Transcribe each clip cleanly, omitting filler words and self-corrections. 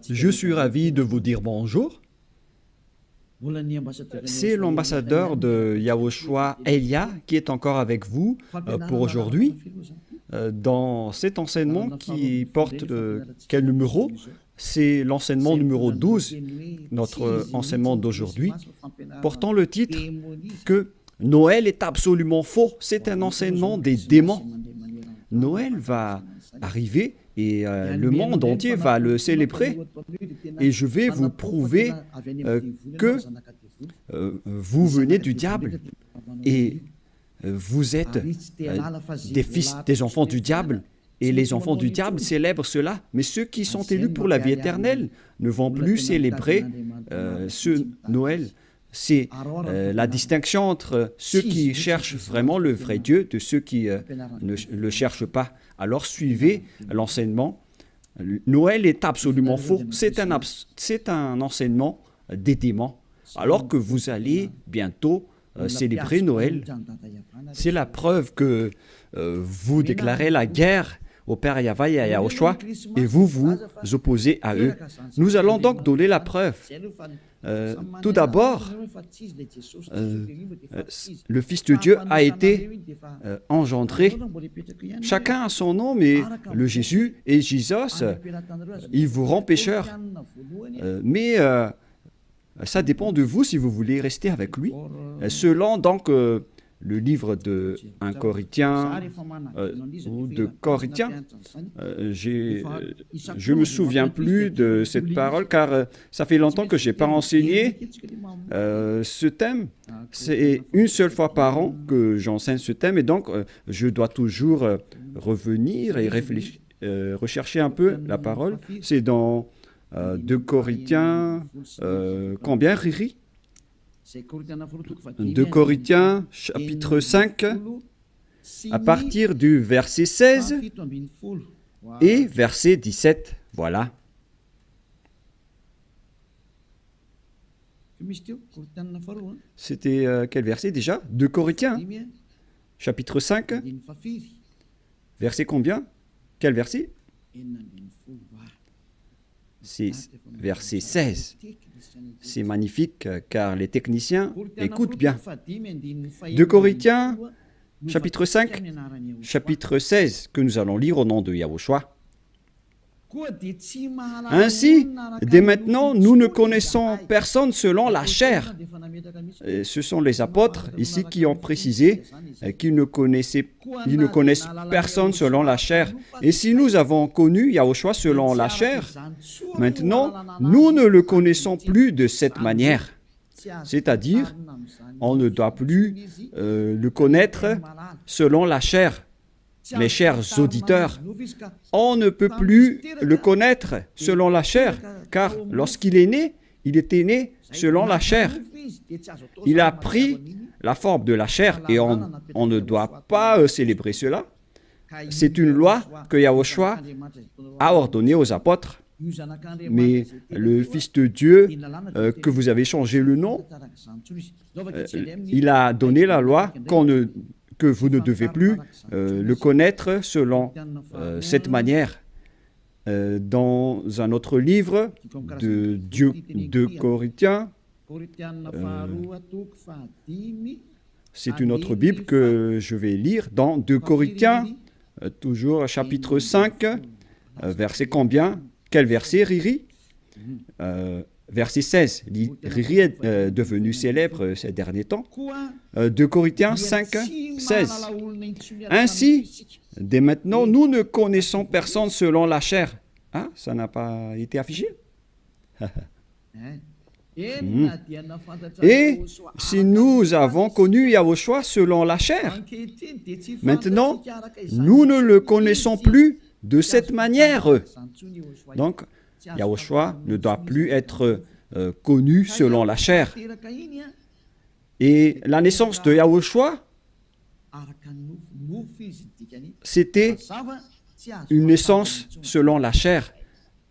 Je suis ravi de vous dire bonjour. C'est l'ambassadeur de Yahushua, Elia, qui est encore avec vous pour aujourd'hui. Dans cet enseignement qui porte quel numéro? C'est l'enseignement numéro 12, notre enseignement d'aujourd'hui, portant le titre que Noël est absolument faux. C'est un enseignement des démons. Noël va arriver et le monde entier va le célébrer. Et je vais vous prouver que vous venez du diable et vous êtes des enfants du diable. Et les enfants du diable célèbrent cela. Mais ceux qui sont élus pour la vie éternelle ne vont plus célébrer ce Noël. C'est la distinction entre ceux qui cherchent vraiment le vrai Dieu de ceux qui ne le cherchent pas. Alors suivez l'enseignement. Noël est absolument faux. C'est un enseignement des démons. Alors que vous allez bientôt célébrer Noël, c'est la preuve que vous déclarez la guerre au Père Yahweh et à Yahushua, et vous vous opposez à eux. Nous allons donc donner la preuve. Tout d'abord, le Fils de Dieu a été engendré. Chacun a son nom, mais le Jésus et Jésus, il vous rend pécheur. Mais ça dépend de vous si vous voulez rester avec lui. Selon donc le livre de 1 Corinthiens ou de Corinthiens, je ne me souviens plus de cette parole car ça fait longtemps que je n'ai pas enseigné ce thème. C'est une seule fois par an que j'enseigne ce thème et donc je dois toujours revenir et réfléchir, rechercher un peu la parole. C'est dans 2 Corinthiens, combien, Riri? 2 Corinthiens, chapitre 5, à partir du verset 16 et verset 17. Voilà. C'était quel verset déjà? 2 Corinthiens, chapitre 5, verset combien? Quel verset? C'est verset 16. C'est magnifique car les techniciens écoutent bien. 2 Corinthiens, chapitre 5, chapitre 16, que nous allons lire au nom de Yahushua. Ainsi, dès maintenant, nous ne connaissons personne selon la chair. Et ce sont les apôtres ici qui ont précisé qu'ils ne connaissent personne selon la chair. Et si nous avons connu Yahushua selon la chair, maintenant, nous ne le connaissons plus de cette manière. C'est-à-dire, on ne doit plus le connaître selon la chair. Mes chers auditeurs, on ne peut plus le connaître selon la chair, car lorsqu'il est né, il était né selon la chair. Il a pris la forme de la chair et on ne doit pas célébrer cela. C'est une loi que Yahushua a ordonnée aux apôtres. Mais le Fils de Dieu, que vous avez changé le nom, il a donné la loi que vous ne devez plus le connaître selon cette manière. Dans un autre livre de 2 Corinthiens, c'est une autre Bible que je vais lire, dans 2 Corinthiens, toujours chapitre 5, verset combien? Quel verset, Riri? Verset 16. Riri est devenu célèbre ces derniers temps. 2 Corinthiens 5, 16. Ainsi, dès maintenant, nous ne connaissons personne selon la chair. Ah, ça n'a pas été affiché? Et si nous avons connu Yahushua selon la chair, maintenant, nous ne le connaissons plus de cette manière. Donc, Yahushua ne doit plus être connu selon la chair. Et la naissance de Yahushua, c'était une naissance selon la chair.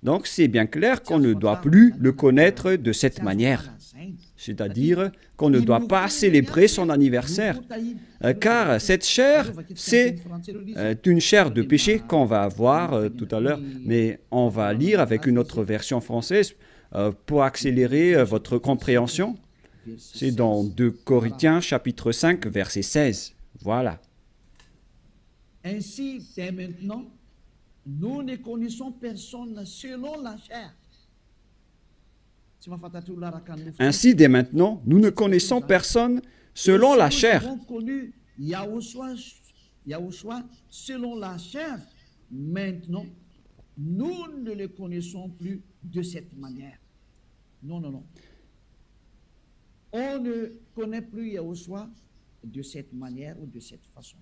Donc, c'est bien clair qu'on ne doit plus le connaître de cette manière. c'est-à-dire qu'on ne doit pas célébrer son anniversaire, car cette chair, c'est une chair de péché qu'on va voir tout à l'heure, mais on va lire avec une autre version française pour accélérer votre compréhension. C'est dans 2 Corinthiens chapitre 5, verset 16. Voilà. Ainsi, dès maintenant, nous ne connaissons personne selon la chair. Ainsi, dès maintenant, nous ne connaissons personne selon la chair. Nous avons connu Yahushua selon la chair. Maintenant, nous ne le connaissons plus de cette manière. Non, non, non. On ne connaît plus Yahushua de cette manière ou de cette façon.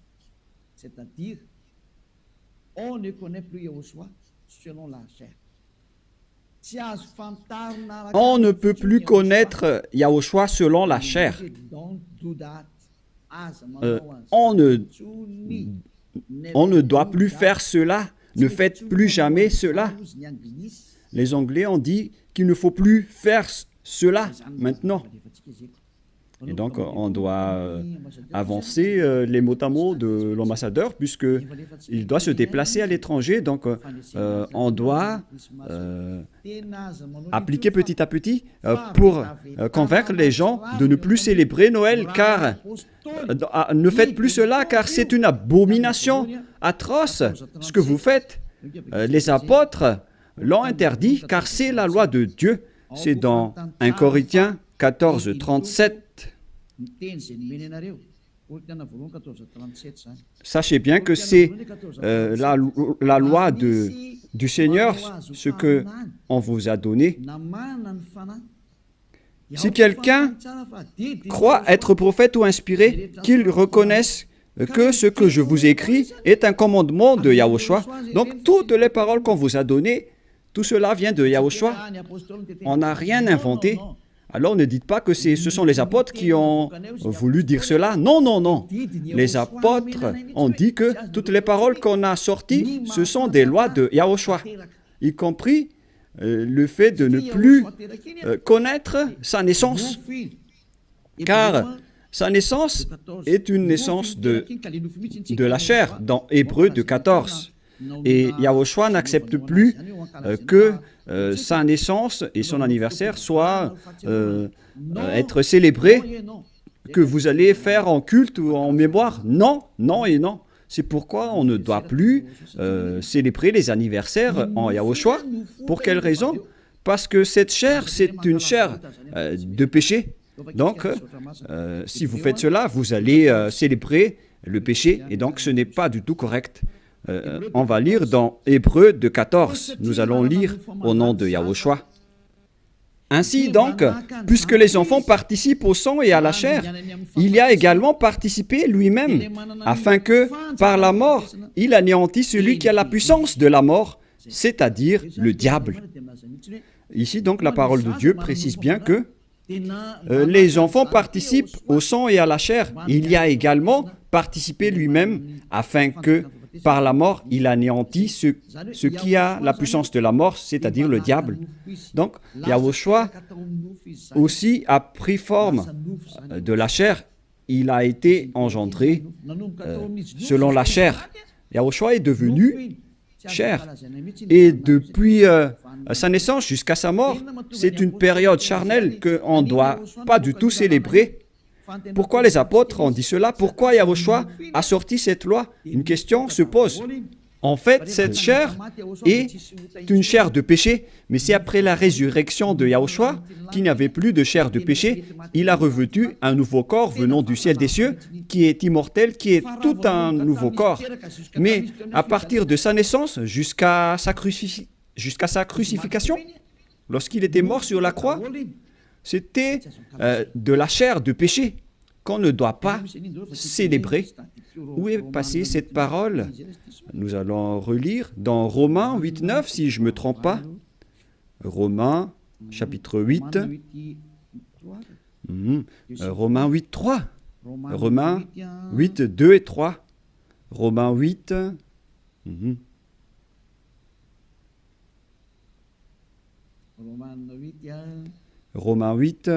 C'est-à-dire, on ne connaît plus Yahushua selon la chair. On ne peut plus connaître Yahushua selon la chair. On ne doit plus faire cela. Ne faites plus jamais cela. Les Anglais ont dit qu'il ne faut plus faire cela maintenant. Et donc, on doit avancer les mots à mots de l'ambassadeur, puisqu'il doit se déplacer à l'étranger. Donc, on doit appliquer petit à petit pour convaincre les gens de ne plus célébrer Noël, car ne faites plus cela, car c'est une abomination atroce ce que vous faites. Les apôtres l'ont interdit, car c'est la loi de Dieu. C'est dans 1 Corinthiens 14, 37. Sachez bien que c'est la loi du Seigneur, ce qu'on vous a donné. Si quelqu'un croit être prophète ou inspiré, qu'il reconnaisse que ce que je vous écris est un commandement de Yahushua. Donc, toutes les paroles qu'on vous a données, tout cela vient de Yahushua. On n'a rien inventé. Alors ne dites pas que ce sont les apôtres qui ont voulu dire cela. Non, non, non. Les apôtres ont dit que toutes les paroles qu'on a sorties, ce sont des lois de Yahushua, y compris le fait de ne plus connaître sa naissance. Car sa naissance est une naissance de la chair, dans Hébreux 14. Et Yahushua n'accepte plus que sa naissance et son anniversaire soient être célébrés, que vous allez faire en culte ou en mémoire. Non, non et non. C'est pourquoi on ne doit plus célébrer les anniversaires en Yahushua. Pour quelle raison? Parce que cette chair, c'est une chair de péché. Donc, si vous faites cela, vous allez célébrer le péché, et donc ce n'est pas du tout correct. On va lire dans Hébreux 14. Nous allons lire au nom de Yahushua. Ainsi donc, puisque les enfants participent au sang et à la chair, il y a également participé lui-même, afin que, par la mort, il anéantisse celui qui a la puissance de la mort, c'est-à-dire le diable. Ici donc, la parole de Dieu précise bien que les enfants participent au sang et à la chair. Il y a également participé lui-même, afin que, par la mort, il anéantit ce qui a la puissance de la mort, c'est-à-dire le diable. Donc, Yahushua aussi a pris forme de la chair. Il a été engendré selon la chair. Yahushua est devenu chair. Et depuis sa naissance jusqu'à sa mort, c'est une période charnelle qu'on ne doit pas du tout célébrer. Pourquoi les apôtres ont dit cela? Pourquoi Yahushua a sorti cette loi? Une question se pose. En fait, cette chair est une chair de péché, mais c'est après la résurrection de Yahushua qu'il n'y avait plus de chair de péché. Il a revêtu un nouveau corps venant du ciel des cieux, qui est immortel, qui est tout un nouveau corps. Mais à partir de sa naissance jusqu'à sa crucifixion, lorsqu'il était mort sur la croix, c'était de la chair de péché qu'on ne doit pas célébrer. Où est passée cette parole? Nous allons relire dans Romains 8, 9, si je ne me trompe pas. Romains, chapitre 8. Romains 8, 3. Romains 8, 2 et 3. Romains 8. Romains 8,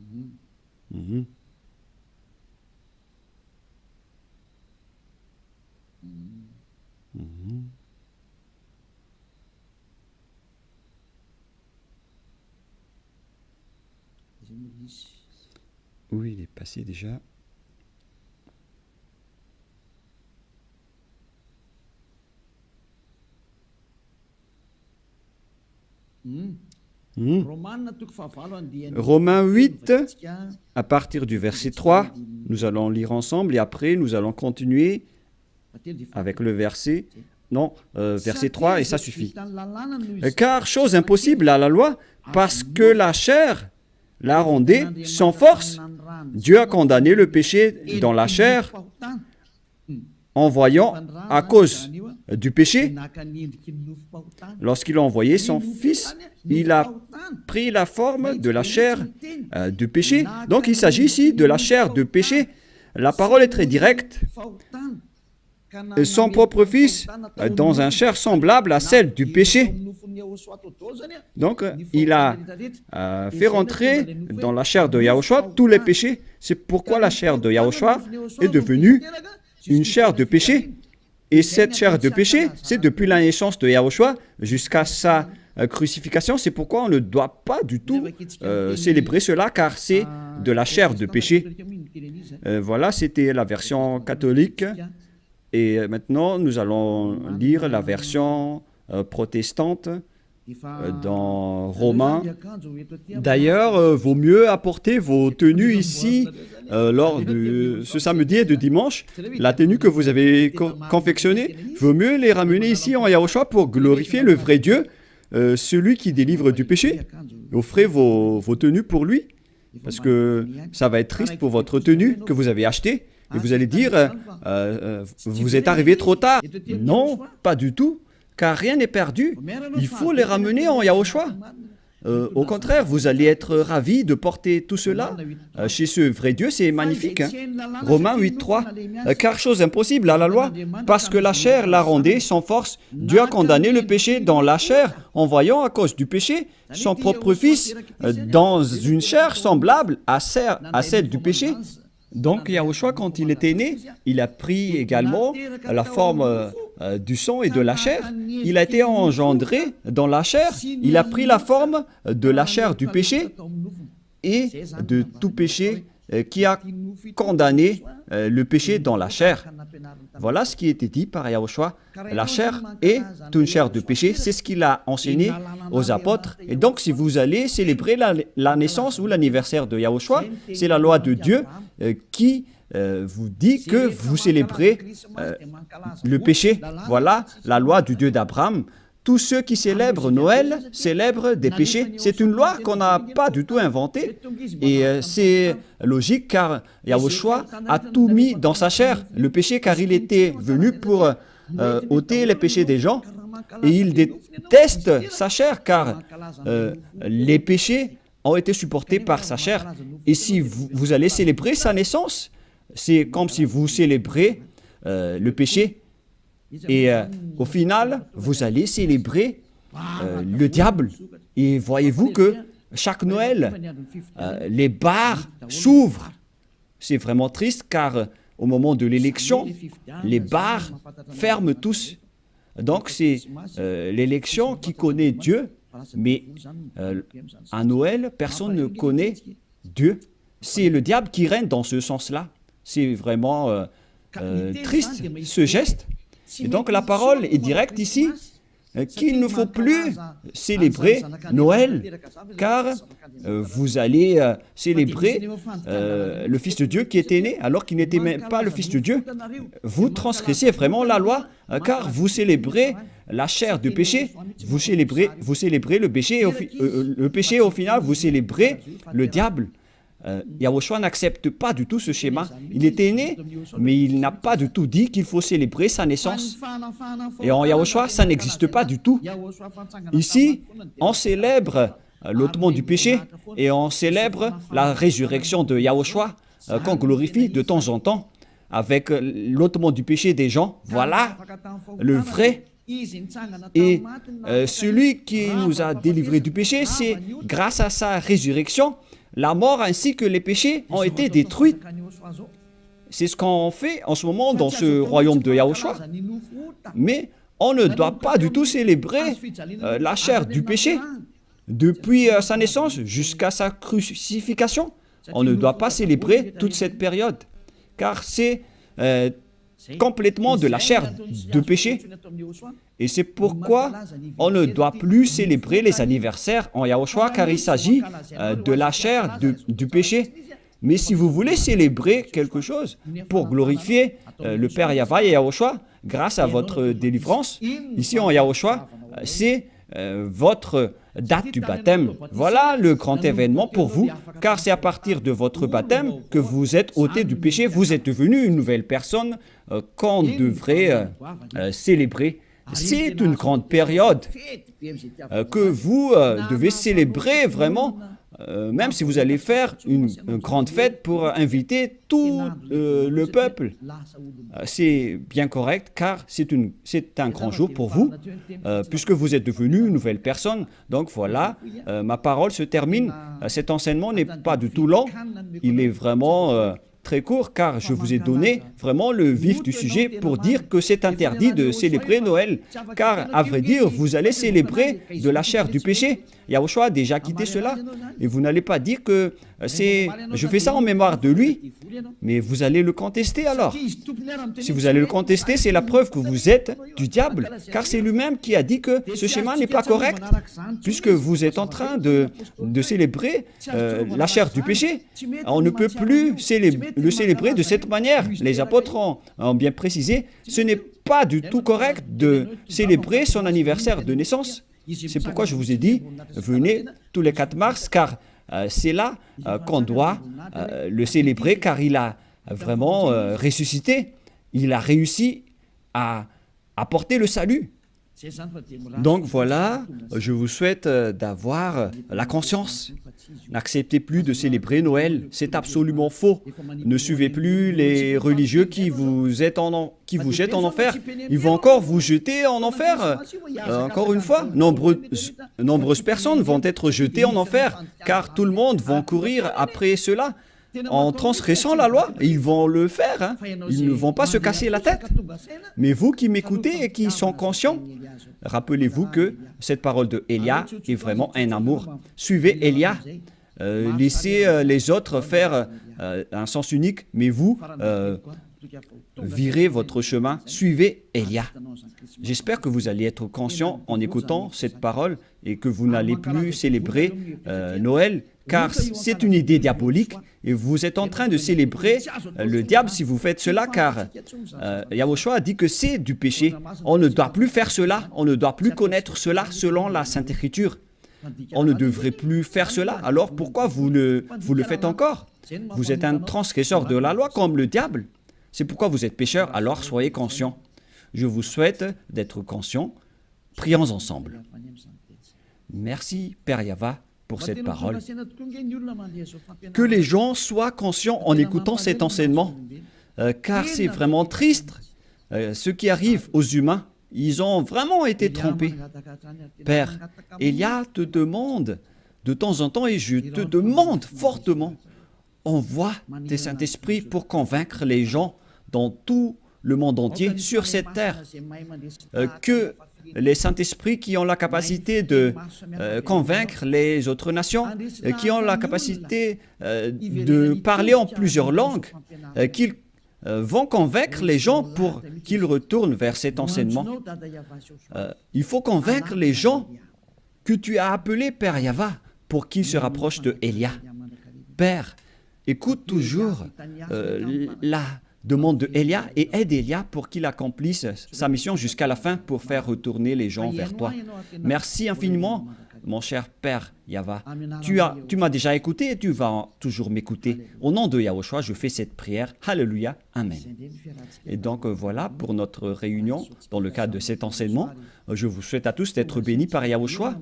Mhm. Mhm. Oui, il est passé déjà. Mhm. Romains 8, à partir du verset 3, nous allons lire ensemble et après nous allons continuer avec le verset, non, verset 3 et ça suffit. Car chose impossible à la loi, parce que la chair la rendait sans force. Dieu a condamné le péché dans la chair en voyant, à cause du péché, lorsqu'il a envoyé son Fils, il a pris la forme de la chair du péché. Donc il s'agit ici de la chair de péché. La parole est très directe. Son propre Fils dans une chair semblable à celle du péché. Donc, il a fait rentrer dans la chair de Yahushua tous les péchés. C'est pourquoi la chair de Yahushua est devenue une chair de péché. Et cette chair de péché, c'est depuis la naissance de Yahushua jusqu'à sa crucifixion. C'est pourquoi on ne doit pas du tout célébrer cela, car c'est de la chair de péché. Voilà, c'était la version catholique. Et maintenant, nous allons lire la version protestante dans Romains. D'ailleurs, vaut mieux apporter vos tenues ici lors de ce samedi et de dimanche. La tenue que vous avez confectionnée, vaut mieux les ramener ici en Yahushua pour glorifier le vrai Dieu, celui qui délivre du péché. Offrez vos tenues pour lui, parce que ça va être triste pour votre tenue que vous avez achetée. Et vous allez dire, vous êtes arrivé trop tard. Non, pas du tout, car rien n'est perdu. Il faut les ramener en Yahushua. Au contraire, vous allez être ravis de porter tout cela chez ce vrai Dieu, c'est magnifique. Hein? Romains 8.3, car chose impossible à la loi, parce que la chair la rendait sans force. Dieu a condamné le péché dans la chair, en voyant à cause du péché son propre Fils dans une chair semblable à celle du péché. Donc Yahushua, quand il était né, il a pris également la forme du sang et de la chair. Il a été engendré dans la chair. Il a pris la forme de la chair du péché et de tout péché qui a condamné le péché dans la chair. Voilà ce qui était dit par Yahushua. La chair est une chair de péché. C'est ce qu'il a enseigné aux apôtres. Et donc, si vous allez célébrer la naissance ou l'anniversaire de Yahushua, c'est la loi de Dieu qui vous dit que vous célébrez le péché. Voilà la loi du Dieu d'Abraham. Tous ceux qui célèbrent Noël célèbrent des péchés. C'est une loi qu'on n'a pas du tout inventée. Et c'est logique car Yahushua a tout mis dans sa chair, le péché, car il était venu pour ôter les péchés des gens. Et il déteste sa chair car les péchés ont été supportés par sa chair. Et si vous allez célébrer sa naissance, c'est comme si vous célébrez le péché. Et au final, vous allez célébrer le diable. Et voyez-vous que chaque Noël, les bars s'ouvrent. C'est vraiment triste car au moment de l'élection, les bars ferment tous. Donc c'est l'élection qui connaît Dieu, mais à Noël, personne ne connaît Dieu. C'est le diable qui règne dans ce sens-là. C'est vraiment triste ce geste. Et donc la parole est directe ici, qu'il ne faut plus célébrer Noël, car vous allez célébrer le Fils de Dieu qui était né, alors qu'il n'était même pas le Fils de Dieu. Vous transgressez vraiment la loi, car vous célébrez la chair du péché, vous célébrez le péché, et au final, vous célébrez le diable. Yahushua n'accepte pas du tout ce schéma. Il était né, mais il n'a pas du tout dit qu'il faut célébrer sa naissance. Et en Yahushua, ça n'existe pas du tout. Ici, on célèbre l'ôtement du péché et on célèbre la résurrection de Yahushua qu'on glorifie de temps en temps avec l'ôtement du péché des gens. Voilà le vrai. Et celui qui nous a délivrés du péché, c'est grâce à sa résurrection. la mort ainsi que les péchés ont été détruits. C'est ce qu'on fait en ce moment dans ce royaume de Yahushua. Mais on ne doit pas du tout célébrer la chair du péché. Depuis sa naissance jusqu'à sa crucifixion, on ne doit pas célébrer toute cette période, car c'est complètement de la chair de péché. Et c'est pourquoi on ne doit plus célébrer les anniversaires en Yahushua, car il s'agit de la chair du péché. Mais si vous voulez célébrer quelque chose pour glorifier le Père Yahva et Yahushua, grâce à votre délivrance, ici en Yahushua, c'est votre date du baptême. Voilà le grand événement pour vous, car c'est à partir de votre baptême que vous êtes ôté du péché, vous êtes devenu une nouvelle personne qu'on devrait célébrer. C'est une grande période que vous devez célébrer vraiment, même si vous allez faire une grande fête pour inviter tout le peuple. C'est bien correct, car c'est un grand jour pour vous, puisque vous êtes devenu une nouvelle personne. Donc voilà, ma parole se termine. Cet enseignement n'est pas du tout long, il est vraiment très court, car je vous ai donné vraiment le vif du sujet pour dire que c'est interdit de célébrer Noël, car à vrai dire, vous allez célébrer de la chair du péché. Yahushua a déjà quitté cela, et vous n'allez pas dire que je fais ça en mémoire de lui, mais vous allez le contester alors. Si vous allez le contester, c'est la preuve que vous êtes du diable, car c'est lui-même qui a dit que ce schéma n'est pas correct, puisque vous êtes en train de célébrer la chair du péché. On ne peut plus le célébrer de cette manière. Les apôtres ont bien précisé, ce n'est pas du tout correct de célébrer son anniversaire de naissance. C'est pourquoi je vous ai dit, venez tous les 4 mars, car c'est là qu'on doit le célébrer, car il a vraiment ressuscité. Il a réussi à apporter le salut. Donc voilà, je vous souhaite d'avoir la conscience. N'acceptez plus de célébrer Noël, c'est absolument faux. Ne suivez plus les religieux qui vous jettent en enfer. Ils vont encore vous jeter en enfer. Encore une fois, nombreuses personnes vont être jetées en enfer, car tout le monde va courir après cela. En transgressant la loi, ils vont le faire, hein. Ils ne vont pas se casser la tête. Mais vous qui m'écoutez et qui sont conscients, rappelez-vous que cette parole de Élia est vraiment un amour. Suivez Élia, laissez les autres faire un sens unique, mais vous, virez votre chemin, suivez Élia. J'espère que vous allez être conscients en écoutant cette parole et que vous n'allez plus célébrer Noël, car c'est une idée diabolique et vous êtes en train de célébrer le diable si vous faites cela, car Yahushua a dit que c'est du péché. On ne doit plus faire cela, on ne doit plus connaître cela selon la Sainte Écriture. On ne devrait plus faire cela, alors pourquoi vous le faites encore? Vous êtes un transgresseur de la loi comme le diable. C'est pourquoi vous êtes pécheur, alors soyez conscients. Je vous souhaite d'être conscients. Prions ensemble. Merci, Père Yahva, pour cette parole. Que les gens soient conscients en écoutant cet enseignement, car c'est vraiment triste ce qui arrive aux humains. Ils ont vraiment été trompés. Père, Élia te demande de temps en temps, et je te demande fortement, envoie tes Saint-Esprits pour convaincre les gens dans tout le monde entier, sur cette terre, que les Saint-Esprits qui ont la capacité de convaincre les autres nations, qui ont la capacité de parler en plusieurs langues, qu'ils vont convaincre les gens pour qu'ils retournent vers cet enseignement. Il faut convaincre les gens que tu as appelés Père Yahva pour qu'ils se rapprochent de Élia. Père, écoute toujours la demande de Élia et aide Élia pour qu'il accomplisse sa mission jusqu'à la fin pour faire retourner les gens vers toi. Merci infiniment, mon cher Père Yahva. Tu m'as déjà écouté et tu vas toujours m'écouter. Au nom de Yahushua, je fais cette prière. Alléluia. Amen. Et donc voilà pour notre réunion dans le cadre de cet enseignement. Je vous souhaite à tous d'être bénis par Yahushua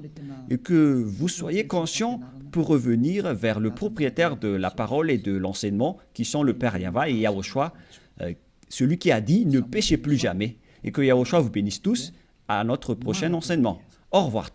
et que vous soyez conscients pour revenir vers le propriétaire de la parole et de l'enseignement qui sont le Père Yahva et Yahushua, celui qui a dit ne péchez plus jamais. Et que Yahushua vous bénisse tous à notre prochain enseignement. Au revoir.